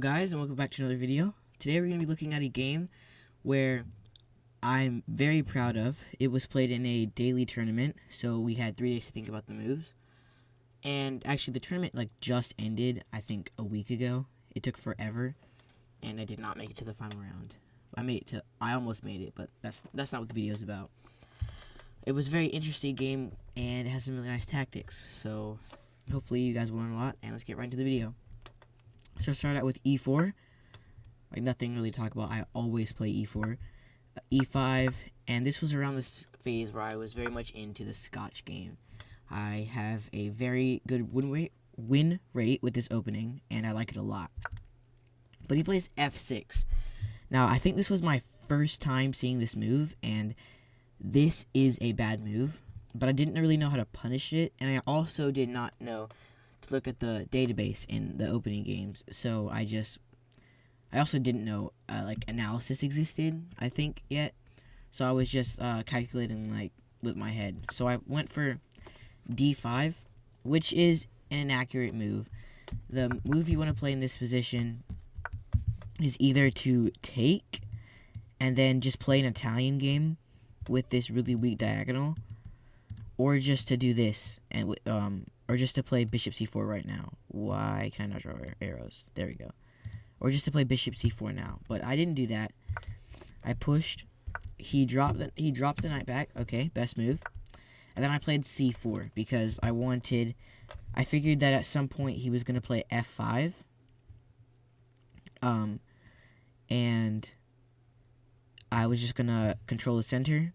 Hello guys, and welcome back to another video. Today we're going to be looking at a game where I'm very proud of. It was played in a daily tournament, so we had 3 days to think about the moves. And actually the tournament just ended, I think, a week ago. It took forever, and I did not make it to the final round. I almost made it, but that's not what the video is about. It was a very interesting game, and it has some really nice tactics, so hopefully you guys will learn a lot, and let's get right into the video. So start out with e4, nothing really to talk about. I always play e4, e5, and this was around this phase where I was very much into the Scotch game. I have a very good win rate with this opening, and I like it a lot. But he plays f6. Now, I think this was my first time seeing this move, and this is a bad move, but I didn't really know how to punish it, and I also did not know to look at the database in the opening games, so I also didn't know analysis existed, I think, yet, so I was just calculating with my head. So I went for d5, which is an inaccurate move. The move you want to play in this position is either to take and then just play an Italian game with this really weak diagonal, or just to do this and or just to play bishop c4 right now. Why can I not draw arrows? There we go. Or just to play bishop c4 now. But I didn't do that. I pushed. He dropped the knight back. Okay, best move. And then I played c4 because I figured that at some point he was going to play f5. And I was just going to control the center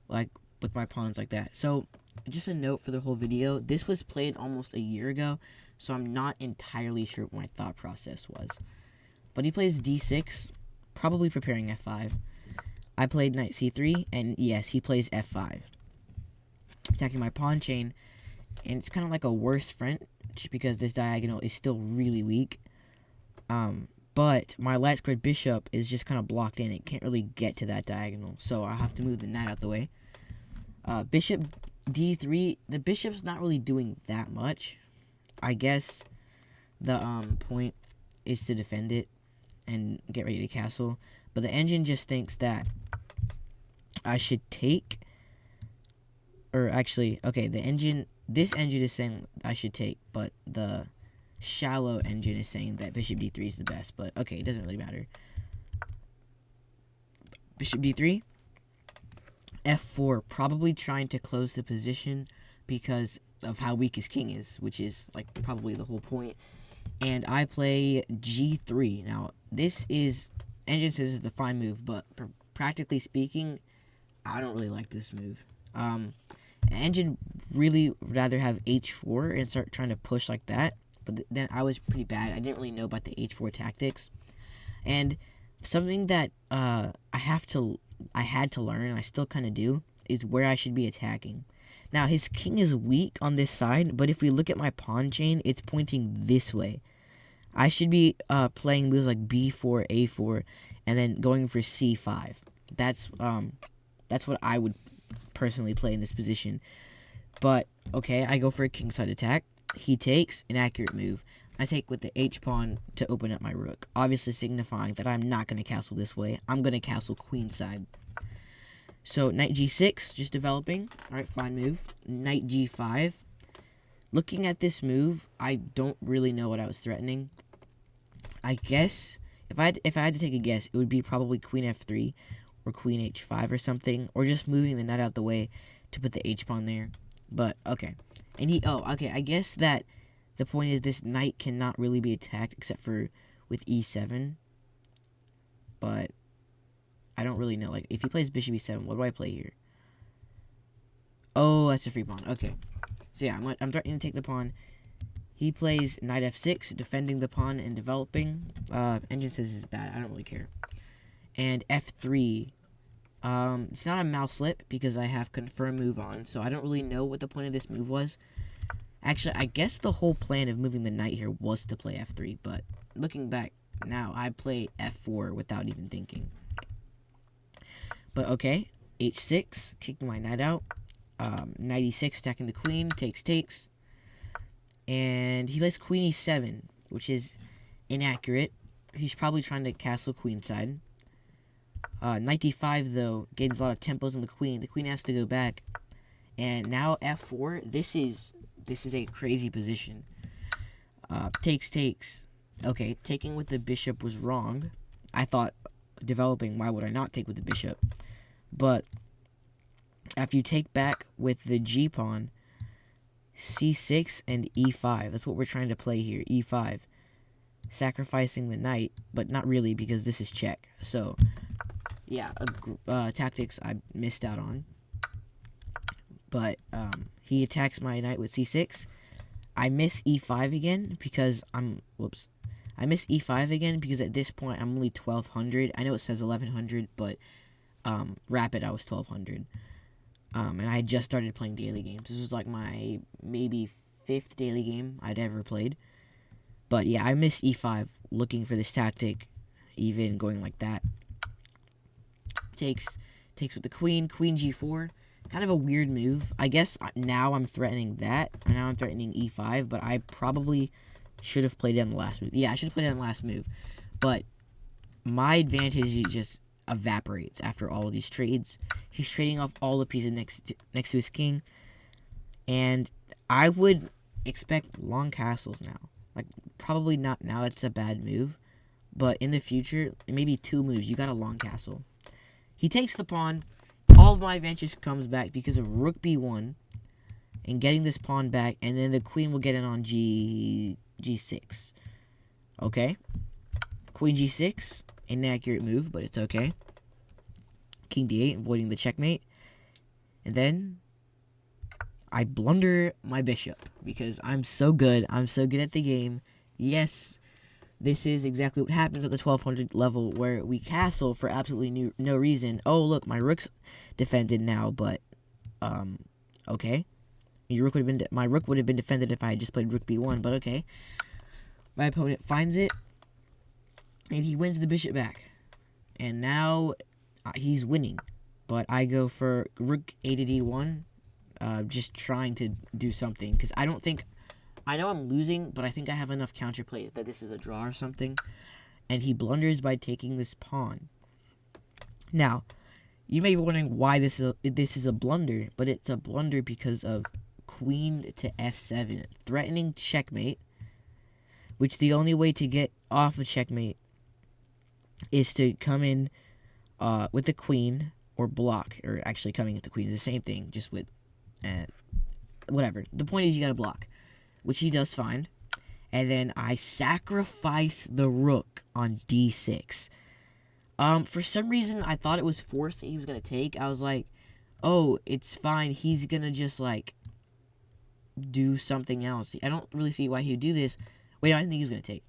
with my pawns like that. So just a note for the whole video, this was played almost a year ago, so I'm not entirely sure what my thought process was. But he plays d6, probably preparing f5. I played knight c3, and yes, he plays f5. Attacking my pawn chain, and it's kind of like a worse front, just because this diagonal is still really weak. But my light squared bishop is just kind of blocked in. It can't really get to that diagonal, so I have to move the knight out the way. Bishop d3, the bishop's not really doing that much. I guess the point is to defend it and get ready to castle. But the engine just thinks that I should take, or actually, okay, this engine is saying I should take, but the shallow engine is saying that bishop d3 is the best. But okay, it doesn't really matter. Bishop d3. f4, probably trying to close the position because of how weak his king is, which is probably the whole point. And I play g3. Now, engine says it's the fine move, but practically speaking, I don't really like this move. Engine really would rather have h4 and start trying to push like that, but then I was pretty bad. I didn't really know about the h4 tactics. And something that I had to learn, and I still kind of do, is where I should be attacking. Now, his king is weak on this side, but if we look at my pawn chain, it's pointing this way. I should be playing moves like b4, a4, and then going for c5. That's what I would personally play in this position. But, okay, I go for a kingside attack. He takes, an accurate move. I take with the h-pawn to open up my rook, obviously signifying that I'm not going to castle this way. I'm going to castle queenside. So, knight g6, just developing. Alright, fine move. Knight g5. Looking at this move, I don't really know what I was threatening. I guess, if I had to take a guess, it would be probably queen f3 or queen h5 or something, or just moving the knight out the way to put the h-pawn there. But, okay. And okay, I guess that the point is this knight cannot really be attacked except for with e7. But I don't really know. If he plays bishop e7, what do I play here? Oh, that's a free pawn. Okay. So yeah, I'm threatening to take the pawn. He plays knight f6, defending the pawn and developing. Engine says it's bad. I don't really care. And f3. It's not a mouse slip because I have confirm move on, so I don't really know what the point of this move was. Actually, I guess the whole plan of moving the knight here was to play f3, but looking back now, I play f4 without even thinking. But okay, h6, kicking my knight out. Knight e6, attacking the queen, takes. And he plays queen e7, which is inaccurate. He's probably trying to castle queenside. Knight d5, though, gains a lot of tempos on the queen. The queen has to go back. And now f4. This is a crazy position. Takes. Okay, taking with the bishop was wrong. I thought developing, why would I not take with the bishop? But after you take back with the g pawn, c6 and e5. That's what we're trying to play here, e5. Sacrificing the knight, but not really because this is check. So, yeah, tactics I missed out on. But he attacks my knight with c6. I miss e5 again because I miss e5 again because at this point I'm only 1200. I know it says 1100, but rapid I was 1200. And I had just started playing daily games. This was like my maybe 5th daily game I'd ever played. But yeah, I missed e5 looking for this tactic, even going like that. Takes with the queen g4. Kind of a weird move. I guess now I'm threatening that. And now I'm threatening e5, but I probably should have played it on the last move. Yeah, I should have played it on the last move. But my advantage just evaporates after all of these trades. He's trading off all the pieces next to his king. And I would expect long castles now. Like, probably not now. That's a bad move. But in the future, maybe 2 moves. You got a long castle. He takes the pawn. All of my advantage comes back because of rook b1 and getting this pawn back, and then the queen will get in on g6. Okay. Queen g6. Inaccurate move, but it's okay. King d8, avoiding the checkmate. And then I blunder my bishop because I'm so good. I'm so good at the game. Yes, this is exactly what happens at the 1200 level where we castle for absolutely no reason. Oh, look, my rook's defended now, but okay. My rook would have been defended if I had just played rook b1, but okay. My opponent finds it, and he wins the bishop back. And now he's winning, but I go for rook a to d1, just trying to do something because I know I'm losing, but I think I have enough counterplay that this is a draw or something. And he blunders by taking this pawn. Now, you may be wondering why this is a blunder, but it's a blunder because of queen to f7, threatening checkmate, which the only way to get off of checkmate is to come in with the queen or block, or actually coming with the queen is the same thing, just with whatever. The point is you gotta block, which he does find. And then I sacrifice the rook on d6. For some reason, I thought it was forced that he was going to take. I was like, oh, it's fine. He's going to just, like, do something else. I don't really see why he would do this. Wait, I didn't think he was going to take.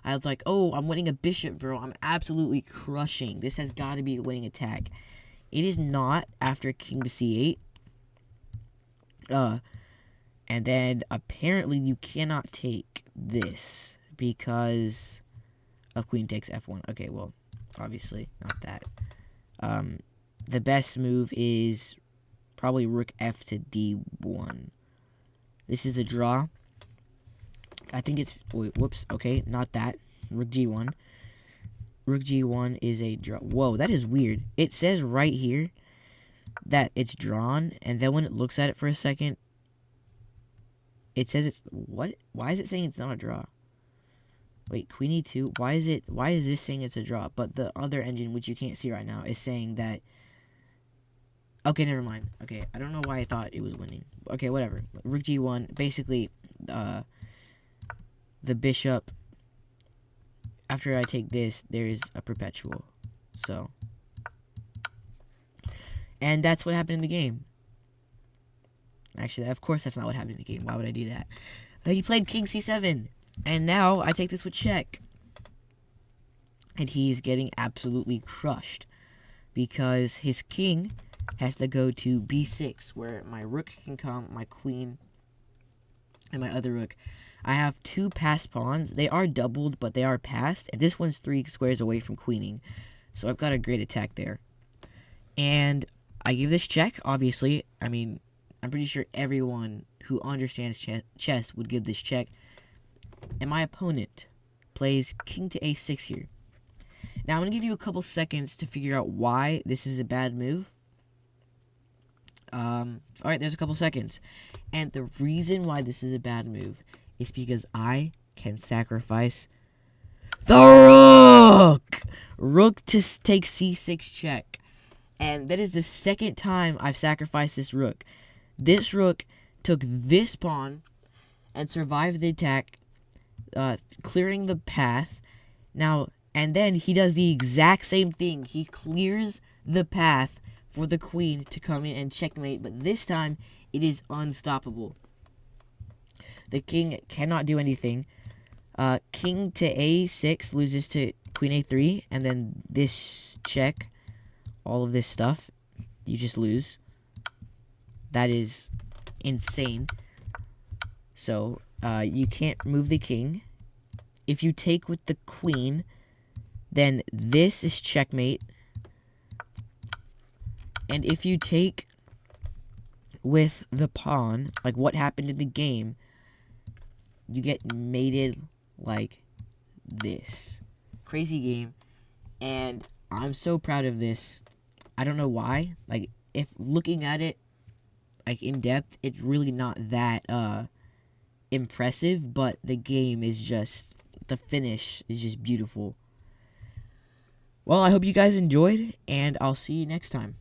I was like, oh, I'm winning a bishop, bro. I'm absolutely crushing. This has got to be a winning attack. It is not after king to c8. And then, apparently, you cannot take this because of queen takes f1. Okay, well, obviously, not that. The best move is probably rook f to d1. This is a draw. I think it's... Wait, whoops. Okay, not that. Rook g1. Rook g1 is a draw. Whoa, that is weird. It says right here that it's drawn, and then when it looks at it for a second, it says it's... What? Why is it saying it's not a draw? Wait, queen e2. Why is this saying it's a draw? But the other engine, which you can't see right now, is saying that... Okay, never mind. Okay, I don't know why I thought it was winning. Okay, whatever. Rook g1. Basically, the bishop... After I take this, there's a perpetual. So... And that's what happened in the game. Actually, of course that's not what happened in the game. Why would I do that? He played king c7. And now I take this with check. And he's getting absolutely crushed. Because his king has to go to b6. Where my rook can come, my queen, and my other rook. I have 2 passed pawns. They are doubled, but they are passed. And this one's 3 squares away from queening. So I've got a great attack there. And I give this check, obviously. I mean, I'm pretty sure everyone who understands chess would give this check. And my opponent plays king to a6 here. Now, I'm going to give you a couple seconds to figure out why this is a bad move. Alright, there's a couple seconds. And the reason why this is a bad move is because I can sacrifice the rook! Rook to take c6 check. And that is the second time I've sacrificed this rook. This rook took this pawn and survived the attack, clearing the path. Now, and then he does the exact same thing. He clears the path for the queen to come in and checkmate, but this time it is unstoppable. The king cannot do anything. King to a6 loses to queen a3, and then this check, all of this stuff, you just lose. That is insane. So, you can't move the king. If you take with the queen, then this is checkmate. And if you take with the pawn, like what happened in the game, you get mated like this. Crazy game. And I'm so proud of this. I don't know why. Like, if looking at it, like, in depth, it's really not that, impressive, but the game is just, the finish is just beautiful. Well, I hope you guys enjoyed, and I'll see you next time.